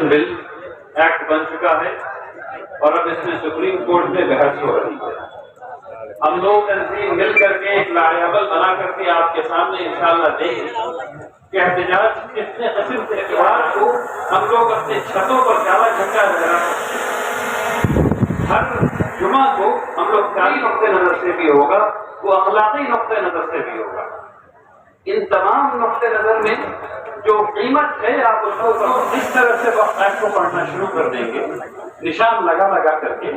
بل act بن چکا ہے اور اب اس میں سپریم کورٹ میں بحث ہو رہی ہے۔ ہم لوگ تنظیم مل کر کے ایک لائحہ بنا کر کے آپ کے سامنے انشاءاللہ دیں گے کہ احتجاج کتنے قسم کے اتوار کو ہم لوگ اپنے چھتوں پر کالا جھنڈا لہرا ہر جمعہ کو ہم لوگ کالی نقطۂ نظر سے بھی ہوگا، وہ اخلاقی نقطۂ نظر سے بھی ہوگا۔ ان تمام نقطۂ نظر میں جو قیمت ہے آپ اس کو اس طرح سے وقت کو پڑھنا شروع کر دیں گے، نشان لگا لگا کر کے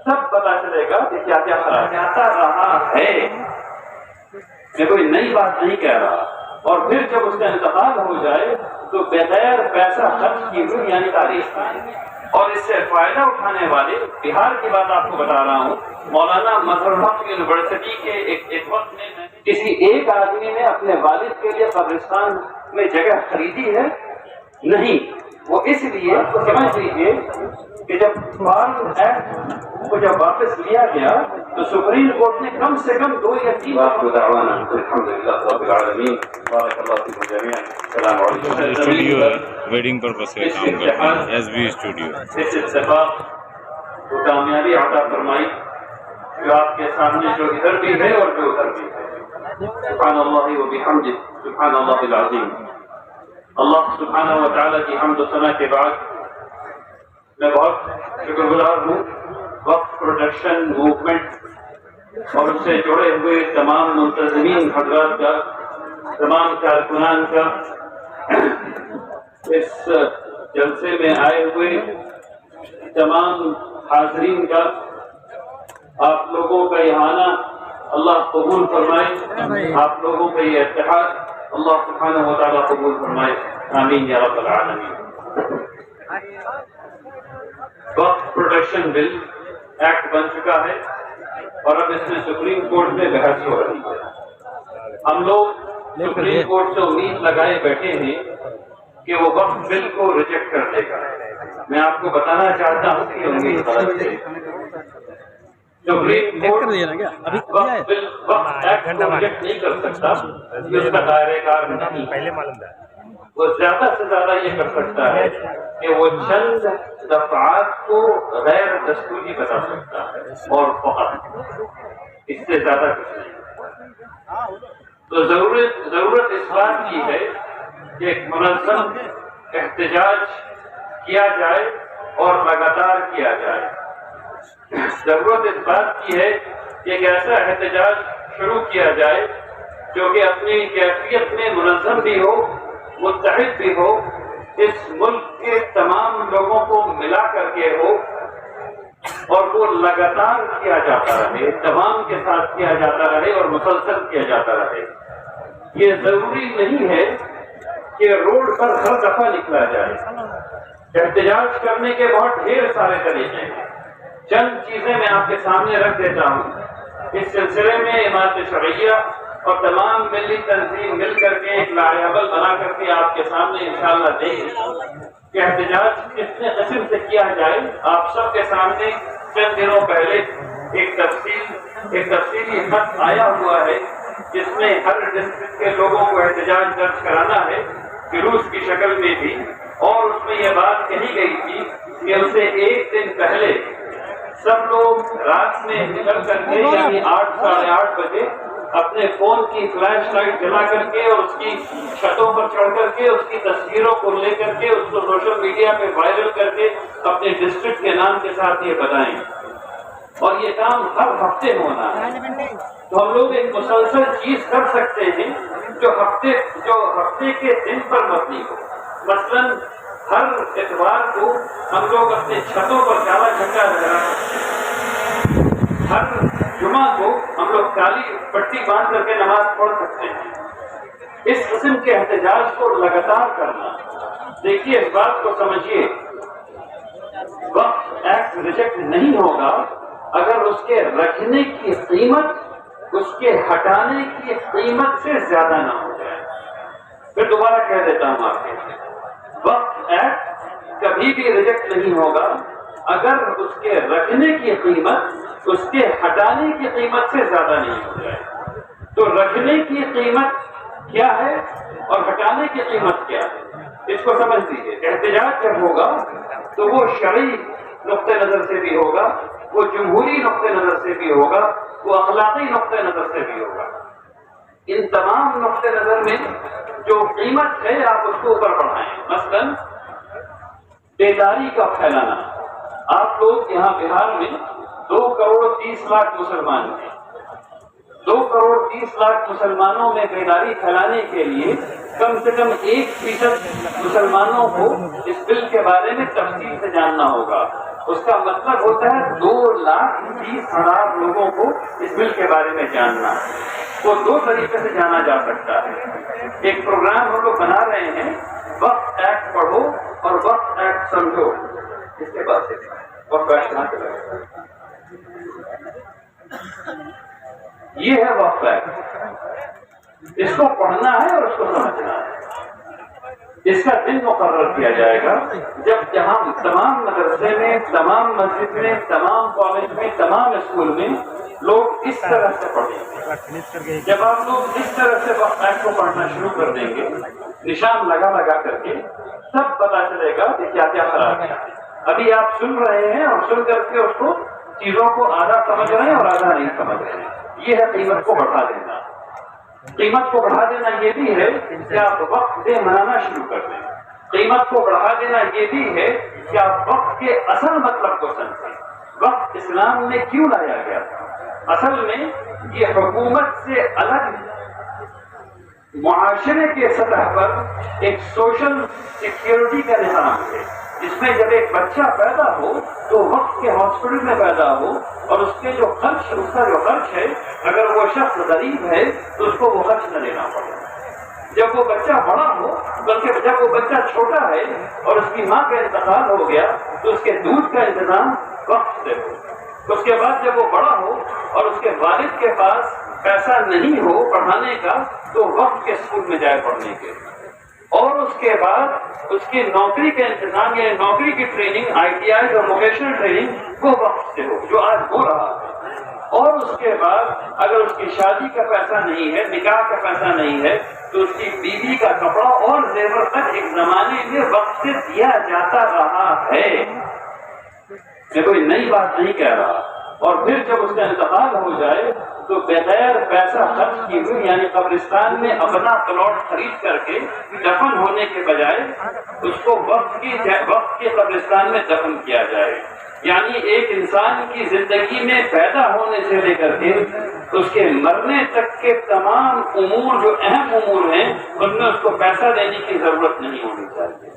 سب پتا چلے گا کہ کیا کیا خرابیات رہا ہے۔ میں کوئی نئی بات نہیں کہہ رہا، اور پھر جب اس کا انتقال ہو جائے تو بغیر پیسہ خرچ کیے ہوئے یعنی تاریخ میں، اور اس سے فائدہ اٹھانے والے بہار کی بات آپ کو بتا رہا ہوں، مولانا مظہر الحق یونیورسٹی کے ایک وقت میں کسی ایک آدمی نے اپنے والد کے لیے قبرستان میں جگہ خریدی ہے؟ نہیں، وہ اس لیے سمجھ لیجیے کہ جب فارم ایکٹ کو جب واپس لیا گیا تو سپریم کورٹ نے کم سے کم 2 یا 3 بار دعوانا الحمدللہ رب العالمین بارک اللہ فیکم جميعا السلام علیکم۔ اسٹوڈیو ویڈنگ پرپس سے کام کرتا ہے ایس بی اسٹوڈیو۔ اس اتفاق کو کامیابی عطا فرمائی جو آپ کے سامنے جو ادھر بھی ہے اور جو ادھر بھی ہے۔ سبحان اللہ و بحمدہ سبحان اللہ العظیم۔ اللہ سبحانہ و تعالیٰ کی حمد و ثنا کے بعد میں بہت شکر گزار ہوں وقف پروٹیکشن موومنٹ اور اس سے جڑے ہوئے تمام منتظمین حضرات کا، تمام کارکنان کا، اس جلسے میں آئے ہوئے تمام حاضرین کا، آپ لوگوں کا یہ آنا اللہ قبول فرمائے، آپ لوگوں کا یہ اتحاد اللہ سبحانہ و تعالیٰ قبول فرمائے، آمین یا رب العالمین۔ وقف پروٹیکشن بل ایکٹ بن چکا ہے اور اب اس میں سپریم کورٹ میں بحث ہو رہی ہے۔ ہم لوگ سپریم کورٹ سے امید لگائے بیٹھے ہیں کہ وہ وقف بل کو ریجیکٹ کر دے گا۔ میں آپ کو بتانا چاہتا ہوں کہ امید غلط ہے۔ سپریم کورٹ وقف بل وقف ایکٹ کو ریجیکٹ نہیں کر سکتا، اس کا دائرہ کار نہیں ہے۔ وہ زیادہ سے زیادہ یہ کر سکتا ہے کہ وہ چند دفعات کو غیر دستوری بتا سکتا ہے اور فقط، اس سے زیادہ کچھ نہیں۔ تو ضرورت اس بات کی ہے کہ ایک منظم احتجاج کیا جائے اور لگاتار کیا جائے۔ ضرورت اس بات کی ہے کہ ایک ایسا احتجاج شروع کیا جائے جو کہ اپنی کیفیت میں منظم بھی ہو، متحد بھی ہو، اس ملک کے تمام لوگوں کو ملا کر کے ہو، اور وہ لگاتار کیا جاتا رہے، تمام کے ساتھ کیا جاتا رہے اور مسلسل کیا جاتا رہے۔ یہ ضروری نہیں ہے کہ روڈ پر ہر دفعہ نکلا جائے۔ احتجاج کرنے کے بہت ڈھیر سارے طریقے ہیں، چند چیزیں میں آپ کے سامنے رکھ دیتا ہوں۔ اس سلسلے میں امامت شرعیہ اور تمام ملی تنظیم مل کر کے ایک لائحہ بنا کر کے آپ کے سامنے انشاءاللہ دیں گے کہ احتجاج کتنے قسم سے کیا جائے۔ آپ سب کے سامنے چند دنوں پہلے ایک تفصیلی خط آیا ہوا ہے جس میں ہر ڈسٹرکٹ کے لوگوں کو احتجاج درج کرانا ہے، فیروز کی شکل میں بھی، اور اس میں یہ بات کہی گئی تھی کہ اسے ایک دن پہلے سب لوگ رات میں نکل کر کے یعنی 8 ساڑھے 8 بجے اپنے فون کی فلیش لائٹ جلا کر کے اور اس کی چھتوں پر چڑھ کر کے اس کی تصویروں کو لے کر کے اس کو سوشل میڈیا پہ وائرل کر کے اپنے ڈسٹرکٹ کے نام کے ساتھ یہ بتائیں، اور یہ کام ہر ہفتے ہونا ہے۔ تو ہم لوگ ایک مسلسل چیز کر سکتے ہیں جو ہفتے کے دن پر مبنی ہو۔ مثلاً ہر اتوار کو ہم لوگ اپنے چھتوں پر کالا جھنڈا لہرا، ہر جمعہ کو ہم لوگ کالی پٹی باندھ کر کے نماز پڑھ سکتے ہیں۔ اس قسم کے احتجاج کو لگاتار کرنا۔ دیکھیے اس بات کو سمجھیے، وقف ایکٹ ریجیکٹ نہیں ہوگا اگر اس کے رکھنے کی قیمت اس کے ہٹانے کی قیمت سے زیادہ نہ ہو جائے۔ پھر دوبارہ کہہ دیتا ہوں آپ کے، وقف ایکٹ کبھی بھی ریجیکٹ نہیں ہوگا اگر اس کے رکھنے کی قیمت اس کے ہٹانے کی قیمت سے زیادہ نہیں ہو جائے۔ تو رکھنے کی قیمت کیا ہے اور ہٹانے کی قیمت کیا ہے؟ اس کو سمجھ لیجیے، احتجاج جب ہوگا تو وہ شرعی نقطۂ نظر سے بھی ہوگا، وہ جمہوری نقطۂ نظر سے بھی ہوگا، وہ اخلاقی نقطۂ نظر سے بھی ہوگا۔ ان تمام نقطۂ نظر میں جو قیمت ہے آپ اس کو اوپر بڑھائیں۔ مثلاً بیداری کا پھیلانا، آپ لوگ یہاں بہار میں 2,30,00,000 مسلمان ہیں، 2,30,00,000 مسلمانوں میں بیداری پھیلانے کے لیے کم سے کم 1% مسلمانوں کو اس بل کے بارے میں تفصیل سے جاننا ہوگا۔ اس کا مطلب ہوتا ہے 2,20,000 لوگوں کو اس بل کے بارے میں جاننا۔ وہ دو طریقے سے جانا جا سکتا ہے۔ ایک پروگرام ہم لوگ بنا رہے ہیں، وقت ایکٹ پڑھو اور وقت ایکٹ سمجھو۔ اس کے بعد وقت ایکٹ کہاں چلا گیا؟ یہ ہے وقت ایکٹ، اس کو پڑھنا ہے اور اس کو سمجھنا ہے۔ اس کا دن مقرر کیا جائے گا جب جہاں تمام مدرسے میں، تمام مسجد میں، تمام کالج میں، تمام اسکول میں لوگ اس طرح سے پڑھیں۔ جب آپ لوگ اس طرح سے وقت ایکٹ کو پڑھنا شروع کر دیں گے، نشان لگا لگا کر کے، تب پتا چلے گا کہ کیا کیا خراب ہے۔ ابھی آپ سن رہے ہیں اور سن کر کے اس کو چیزوں کو آدھا سمجھ رہے ہیں اور آدھا نہیں سمجھ رہے ہیں۔ یہ ہے قیمت کو بڑھا دینا۔ قیمت کو بڑھا دینا یہ بھی ہے کہ آپ وقت سے منانا شروع کر دیں۔ قیمت کو بڑھا دینا یہ بھی ہے کہ آپ وقت کے اصل مطلب کو سمجھیں۔ وقت اسلام میں کیوں لایا گیا تھا؟ اصل میں یہ حکومت سے الگ معاشرے کے سطح پر ایک سوشل سیکیورٹی کا نظام ہے، جس میں جب ایک بچہ پیدا ہو تو وقت کے ہاسپٹل میں پیدا ہو اور اس کے جو خرچ، اس کا جو خرچ ہے، اگر وہ شخص غریب ہے تو اس کو وہ خرچ نہ لینا پڑے۔ جب وہ بچہ بڑا ہو، بلکہ جب وہ بچہ چھوٹا ہے اور اس کی ماں کا انتقال ہو گیا تو اس کے دودھ کا انتظام وقت سے ہو۔ اس کے بعد جب وہ بڑا ہو اور اس کے والد کے پاس پیسہ نہیں ہو پڑھانے کا تو وقت کے اسکول میں جائے پڑھنے کے، اور اس کے بعد اس کی نوکری کا انتظام، یعنی نوکری کی ٹریننگ، ITI اور ووکیشنل ٹریننگ وہ وقت سے ہو، جو آج ہو رہا ہے۔ اور اس کے بعد اگر اس کی شادی کا پیسہ نہیں ہے، نکاح کا پیسہ نہیں ہے، تو اس کی بیوی کا کپڑا اور زیور تک ایک زمانے میں وقت سے دیا جاتا رہا ہے۔ میں کوئی نئی بات نہیں کہہ رہا۔ اور پھر جب اس کا انتقال ہو جائے تو بغیر پیسہ خرچ کیے ہوئے، یعنی قبرستان میں اپنا پلاٹ خرید کر کے دفن ہونے کے بجائے اس کو وقت کے قبرستان میں دفن کیا جائے۔ یعنی ایک انسان کی زندگی میں پیدا ہونے سے لے کر کے اس کے مرنے تک کے تمام امور، جو اہم امور ہیں، ان میں اس کو پیسہ دینے کی ضرورت نہیں ہونی چاہیے۔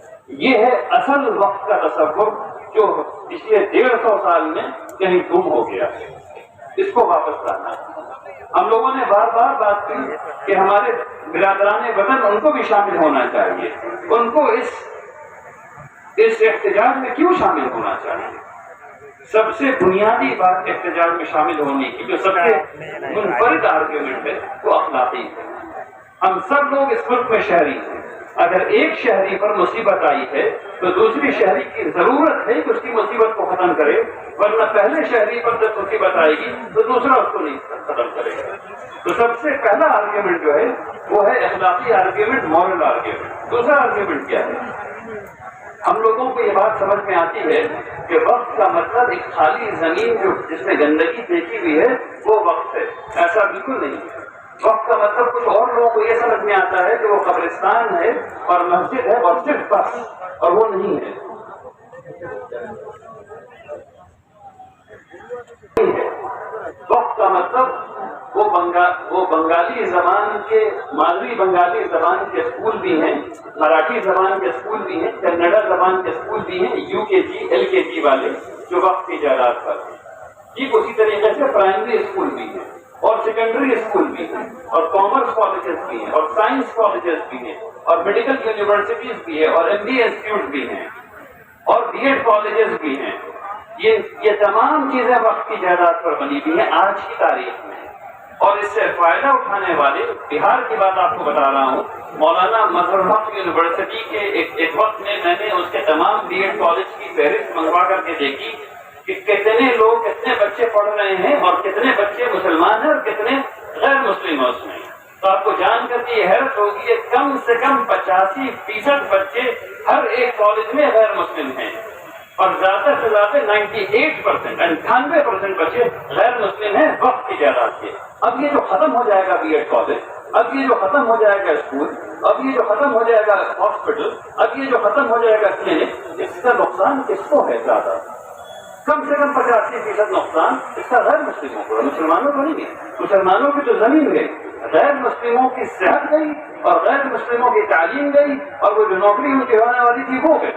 یہ ہے اصل وقت کا تصور، جو پچھلے 150 سال میں کہیں گم ہو گیا ہے۔ اس کو واپس لانا۔ ہم لوگوں نے بار بار بات کی کہ ہمارے برادران وطن، ان کو بھی شامل ہونا چاہیے۔ ان کو اس احتجاج میں کیوں شامل ہونا چاہیے؟ سب سے بنیادی بات احتجاج میں شامل ہونے کی، جو سب سے منفرد آرگیومنٹ ہے، وہ اخلاقی ہے۔ ہم سب لوگ اس ملک میں شہری ہیں۔ اگر ایک شہری پر مصیبت آئی ہے تو دوسری شہری کی ضرورت ہے کہ اس کی مصیبت کو ختم کرے، ورنہ پہلے شہری پر جب مصیبت آئے گی تو دوسرا اس کو نہیں ختم کرے گا۔ تو سب سے پہلا آرگیومنٹ جو ہے وہ ہے اخلاقی آرگیومنٹ، مورل آرگیومنٹ۔ دوسرا آرگیومنٹ کیا ہے؟ ہم لوگوں کو یہ بات سمجھ میں آتی ہے کہ وقت کا مطلب ایک خالی زمین جو جس میں گندگی دیکھی ہوئی ہے وہ وقت ہے۔ ایسا بالکل نہیں ہے۔ وقت کا مطلب کچھ اور لوگوں کو یہ سمجھ میں آتا ہے کہ وہ قبرستان ہے اور مسجد ہے اور صرف بس، اور وہ نہیں ہے۔ وقت کا مطلب وہ بنگالی زبان کے، مالوی بنگالی زبان کے اسکول بھی ہیں، مراٹھی زبان کے اسکول بھی ہیں، کنڑا زبان کے اسکول بھی ہیں، UKG LKG والے جو وقت کی جائیداد پر ہیں۔ ٹھیک اسی طریقے سے پرائمری اسکول بھی ہیں اور سیکنڈری اسکول بھی ہیں اور کامرس کالجز بھی ہیں اور سائنس کالجز بھی ہیں اور میڈیکل یونیورسٹیز بھی ہیں اور MBA انسٹیٹیوٹ بھی ہیں اور BEd کالجز بھی ہیں۔ یہ تمام چیزیں وقت کی جائیداد پر بنی ہوئی ہیں آج کی تاریخ میں، اور اس سے فائدہ اٹھانے والے، بہار کی بات آپ کو بتا رہا ہوں، مولانا مظہر الحق یونیورسٹی کے ایک وقت میں نے اس کے تمام BEd کالج کی فہرست منگوا کر کے دیکھی کہ کتنے لوگ، کتنے بچے پڑھ رہے ہیں اور کتنے بچے مسلمان ہیں اور کتنے غیر مسلم ہیں اس میں۔ تو آپ کو جان کر کے یہ حیرت ہوگی کہ کم سے کم 85% بچے ہر ایک کالج میں غیر مسلم ہیں، اور زیادہ سے زیادہ 98% بچے غیر مسلم ہیں وقت کی تعداد کے۔ اب یہ جو ختم ہو جائے گا بی ایڈ کالج، اب یہ جو ختم ہو جائے گا اسکول، اب یہ جو ختم ہو جائے گا ہاسپٹل، اب یہ جو ختم ہو جائے گا کلینک، اس کا نقصان کس کو ہے زیادہ؟ کم سے کم 85% نقصان اس کا غیر مسلموں کو، مسلمانوں کو نہیں ہے۔ مسلمانوں کی تو زمین گئی، غیر مسلموں کی صحت گئی، اور غیر مسلموں کی تعلیم گئی، اور وہ جو نوکری ان کی ہونے والی تھی وہ گئی۔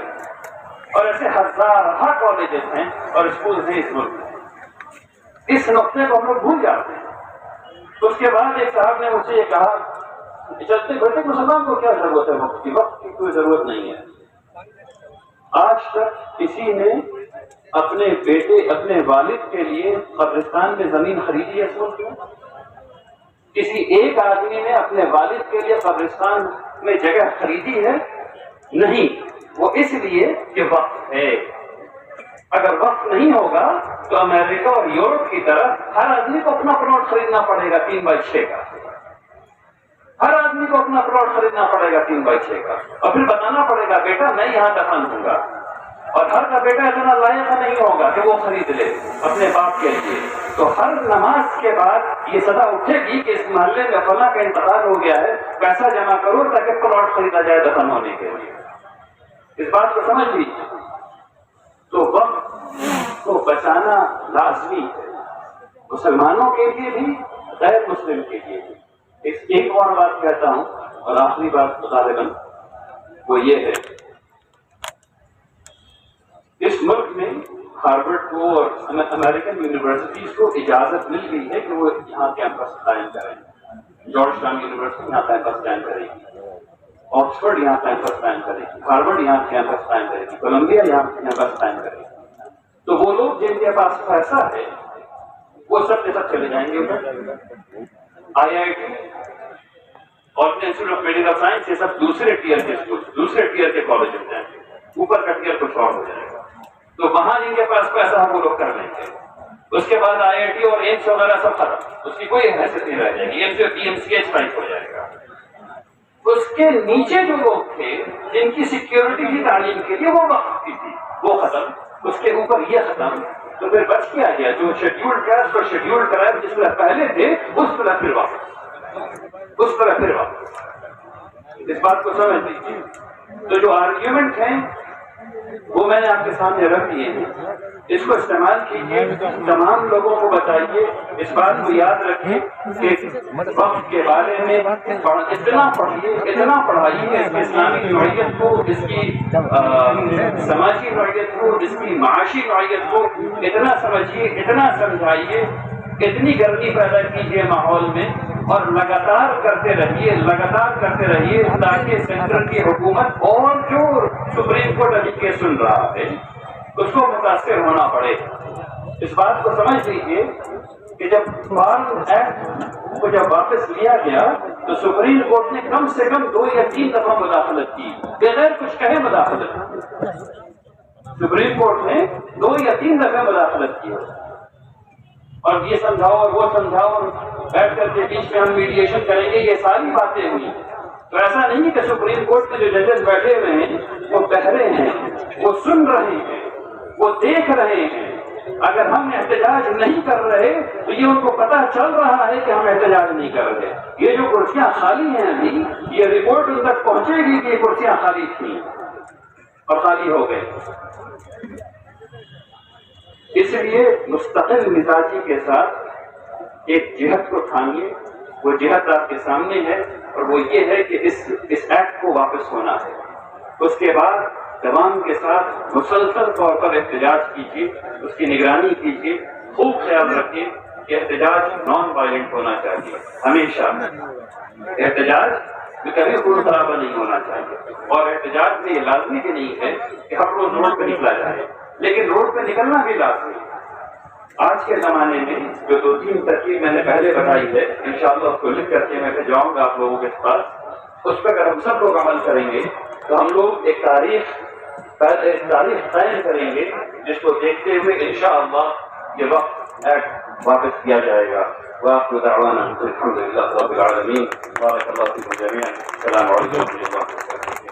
اور ایسے ہزارہ کالجز ہیں اور اسکولز ہیں اس ملک میں۔ اس نقطے کو ہم لوگ بھول جاتے ہیں۔ اس کے بعد ایک صاحب نے مجھ سے یہ کہا کہ چلتے بڑھتے مسلمان کو کیا ضرورت ہے وقت کی؟ وقت کی کوئی ضرورت نہیں ہے۔ آج تک کسی نے اپنے بیٹے، اپنے والد کے لیے قبرستان میں زمین خریدی ہے اس ملک میں؟ کسی ایک آدمی نے اپنے والد کے لیے قبرستان میں جگہ خریدی ہے؟ نہیں۔ وہ اس لیے کہ وقت ہے۔ اگر وقت نہیں ہوگا تو امریکہ اور یورپ کی طرح ہر آدمی کو اپنا پلاٹ خریدنا پڑے گا 3/6 کا۔ ہر آدمی کو اپنا پلاٹ خریدنا پڑے گا 3/6 کا، اور پھر بتانا پڑے گا بیٹا میں یہاں دفن ہوں گا، اور ہر کا بیٹا اتنا لائق نہیں ہوگا کہ وہ خرید لے اپنے باپ کے لیے۔ تو ہر نماز کے بعد یہ صدا اٹھے گی کہ اس محلے میں فلاں کا انتقال ہو گیا ہے، پیسہ جمع کرو تاکہ پلاٹ خریدا جائے دفن ہونے کے لیے۔ اس بات کو سمجھ لیجیے۔ تو وقت کو بچانا لازمی ہے، مسلمانوں کے لیے بھی، غیر مسلم کے لیے بھی۔ ایک اور بات کہتا ہوں، اور آخری بات غالباً وہ یہ ہے، اس ملک میں ہارورڈ کو اور امریکن یونیورسٹیز کو اجازت مل گئی ہے کہ وہ یہاں کیمپس قائم کریں۔ جارج ٹاؤن یونیورسٹی یہاں کیمپس قائم کرے گی، آکسفورڈ یہاں کیمپس قائم کرے گی، ہارورڈ یہاں کیمپس قائم کرے گی، کولمبیا یہاں کیمپس قائم کرے گی۔ تو وہ لوگ جن کے پاس پیسہ ہے وہ سب کے سب چلے جائیں گے ادھر۔ IIT اور انسٹیٹیوٹ آف میڈیکل سائنس یہ سب دوسرے ٹیئر کے اسکول، دوسرے ٹیئر کے کالجز جائیں گے، اوپر کا ٹیئر کچھ اور ہو جائے گا۔ تو وہاں جن کے پاس پیسہ ہے وہ لوگ کر لیں گے۔ اس کے بعد IIT اور ایمس وغیرہ سب ختم، اس کی کوئی حیثیت نہیں رہ جائے گی، ایمس اور PMCH ٹائپ ہو جائے گا۔ اس کے نیچے جو لوگ تھے جن کی سیکیورٹی کی تعلیم کے لیے وہ وقت کی تھی وہ ختم، اس کے اوپر یہ ختم، تو پھر بچ کیا گیا؟ جو شیڈیولڈ کاسٹ اور شیڈیولڈ ٹرائب جس طرح پہلے تھے اس طرح پھر واپس، اس طرح پھر واپس۔ اس بات کو سمجھ لیجیے۔ تو جو آرگیومنٹ ہیں وہ میں نے آپ کے سامنے رکھ دیے ہیں، اس کو استعمال کیجیے، تمام لوگوں کو بتائیے، اس بات کو یاد رکھیے کہ وقت کے بارے میں اتنا پڑھیے، اتنا پڑھائیے کہ اس کی اسلامی نوعیت کو، اس کی سماجی نوعیت کو، اس کی معاشی نوعیت کو اتنا سمجھیے، اتنا سمجھائیے، اتنی گرمی پیدا کیجیے ماحول میں، اور لگاتار کرتے رہیے، لگاتار کرتے رہیے، تاکہ سینٹرل کی حکومت اور جو سپریم کورٹ ابھی کیس سن رہا ہے اس کو متاثر ہونا پڑے۔ اس بات کو سمجھ لیجیے کہ جب فارم ایکٹ کو جب واپس لیا گیا تو سپریم کورٹ نے کم سے کم 2 یا 3 دفعہ مداخلت کی، بغیر کچھ کہے مداخلت۔ سپریم کورٹ نے 2 یا 3 دفعہ مداخلت کی، اور یہ سمجھاؤ اور وہ سمجھاؤ، اور بیٹھ کر کے بیچ میں ہم میڈیشن کریں گے، یہ ساری باتیں ہوئی۔ تو ایسا نہیں ہے کہ سپریم کورٹ کے جو ججز بیٹھے ہوئے ہیں وہ بہرے ہیں، وہ سن رہے ہیں، وہ دیکھ رہے ہیں۔ اگر ہم احتجاج نہیں کر رہے تو یہ ان کو پتہ چل رہا ہے کہ ہم احتجاج نہیں کر رہے۔ یہ جو کرسیاں خالی ہیں ابھی، یہ رپورٹ ان تک پہنچے گی کہ یہ کرسیاں خالی تھیں اور خالی ہو گئے۔ اس لیے مستقل مزاجی کے ساتھ ایک جہت کو تھامیے، وہ جہت آپ کے سامنے ہے، اور وہ یہ ہے کہ اس ایکٹ کو واپس ہونا ہے۔ اس کے بعد دوام کے ساتھ مسلسل طور پر احتجاج کیجیے، اس کی نگرانی کیجیے، خوب خیال رکھیے کہ احتجاج نان وائلنٹ ہونا چاہیے، ہمیشہ احتجاج میں کبھی خون خرابہ نہیں ہونا چاہیے، اور احتجاج میں یہ لازمی بھی نہیں ہے کہ ہر روز روڈ پہ نکلا جائے، لیکن روڈ پہ نکلنا بھی لازمی ہے۔ آج کے زمانے میں جو 2-3 ترکیب میں نے پہلے بتائی ہے، انشاءاللہ اس کو لکھ کر کے میں بھیجواؤں گا آپ لوگوں کے پاس، اس پہ اگر ہم سب لوگ عمل کریں گے تو ہم لوگ ایک تاریخ قائم کریں گے جس کو دیکھتے ہوئے انشاءاللہ یہ وقت ایکٹ واپس کیا جائے گا. وآخر دعوانا الحمد للہ رب العالمین. بارک اللہ فیکم جميعا. السلام علیکم ورحمۃ اللہ.